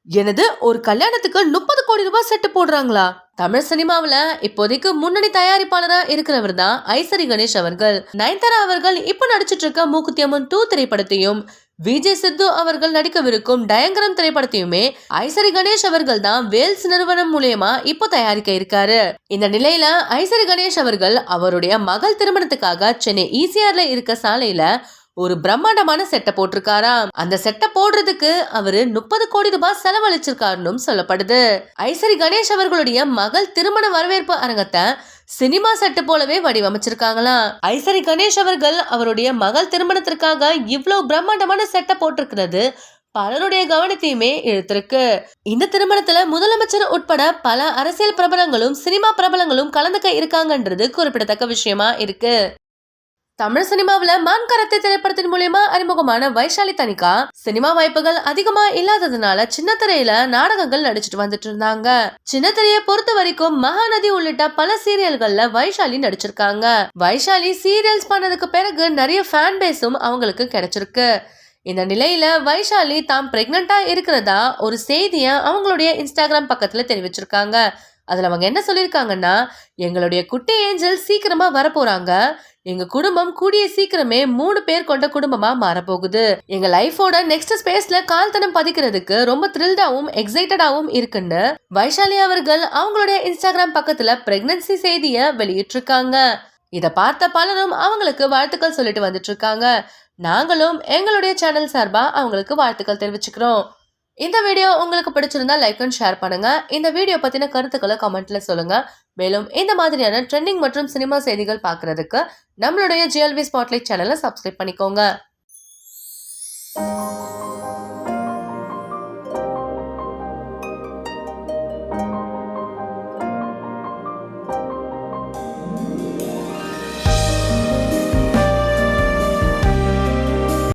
எனது ஒரு கல்யாணத்துக்கு 30 கோடி ரூபாய் செட்டு போடுறாங்களா? தமிழ் சினிமாவுல இப்போதைக்கு முன்னணி தயாரிப்பாளரா இருக்கிறவர் தான் ஐசரி கணேஷ் அவர்கள். நயன்தாரா அவர்கள் இப்ப நடிச்சிட்டு இருக்க மூக்குத்தி அம்மன் 2 திரைப்படத்தையும் விஜய் சித்து அவர்கள் நடிக்கவிருக்கும் டயங்கரம் திரைப்படத்தையுமே ஐசரி கணேஷ் அவர்கள் தான் வேல்ஸ் நிறுவனம் மூலமா இப்போ தயாரிக்க இருக்காரு. இந்த நிலையில ஐசரி கணேஷ் அவர்கள் அவருடைய மகள் திருமணத்துக்காக சென்னை ஈசிஆர்ல இருக்க சாலையில ஒரு பிரம்மாண்டமான செட்டை போட்டிருக்காராம். அந்த செட்டை போடுறதுக்கு அவரு 30 கோடி ரூபாய் செலவழிச்சிருக்காருன்னு சொல்லப்படுது. ஐசரி கணேஷ் அவர்களுடைய மகள் திருமண வரவேற்பு அரங்கத்தை சினிமா செட்டு போலவே வடிவமைச்சிருக்காங்களாம். ஐசரி கணேஷ் அவர்கள் அவருடைய மகள் திருமணத்திற்காக இவ்வளவு பிரம்மாண்டமான செட்டை போட்டிருக்கிறது பலருடைய கவனத்தையுமே இழுத்திருக்கு. இந்த திருமணத்துல முதலமைச்சர் உட்பட பல அரசியல் பிரபலங்களும் சினிமா பிரபலங்களும் கலந்துக்க இருக்காங்கன்றது குறிப்பிடத்தக்க விஷயமா இருக்கு. தமிழ் சினிமாவில மான் கராத்தே திரைப்படத்தின் மூலமா அறிமுகமான வைஷாலி தனிகா சினிமா வாய்ப்புகள் அதிகமா இல்லாததுனால சின்ன திரையில நாடகங்கள் நடிச்சிட்டு வந்துட்டு இருந்தாங்க. சின்ன திரையை பொறுத்த வரைக்கும் மகாநதி உள்ளிட்ட பல சீரியல்கள்ல வைஷாலி நடிச்சிருக்காங்க. வைஷாலி சீரியல்ஸ் பண்ணதுக்கு பிறகு நிறைய ஃபேன் பேஸும் அவங்களுக்கு கிடைச்சிருக்கு. இந்த நிலையில வைஷாலி தாம் பிரெக்னண்டா இருக்கிறதா ஒரு செய்திய அவங்களுடைய இன்ஸ்டாகிராம் பக்கத்துல தெரிவிச்சிருக்காங்க. அதுல அவங்க என்ன சொல்லிருக்காங்கன்னா, எங்களுடைய குட்டி ஏஞ்சல் சீக்கிரமா வரப்போறாங்க. எங்க குடும்பம் கூடிய சீக்கிரமே 3 பேர் கொண்ட குடும்பமா மாறப்போகுது. எங்க லைஃபோட நெக்ஸ்ட் ஸ்பேஸ்ல கால்தனம் பதிக்கிறதுக்கு ரொம்ப த்ரில்டாவும் எக்ஸைட்டடாவும் இருக்குன்னு வைஷாலி அவர்கள் அவங்களுடைய இன்ஸ்டாகிராம் பக்கத்துல பிரெக்னன்சி செய்திய வெளியிட்டிருக்காங்க. இத பார்த்த பலரும் அவங்களுக்கு வாழ்த்துக்கள் சொல்லிட்டு வந்துட்டு இருக்காங்க. நாங்களும் எங்களுடைய சேனல் சார்பா அவங்களுக்கு வாழ்த்துக்கள் தெரிவிச்சுக்கிறோம். இந்த வீடியோ உங்களுக்கு பிடிச்சிருந்தா லைக் அண்ட் ஷேர் பண்ணுங்க. இந்த வீடியோ பத்தின கருத்துக்களை கமெண்ட்ல சொல்லுங்க. மேலும் இந்த மாதிரியான ட்ரெண்டிங் மற்றும் சினிமா செய்திகள் பார்க்கறதுக்கு நம்மளுடைய ஜிஎல்வி ஸ்பாட்லைட் சேனலை சப்ஸ்கிரைப் பண்ணிக்கோங்க.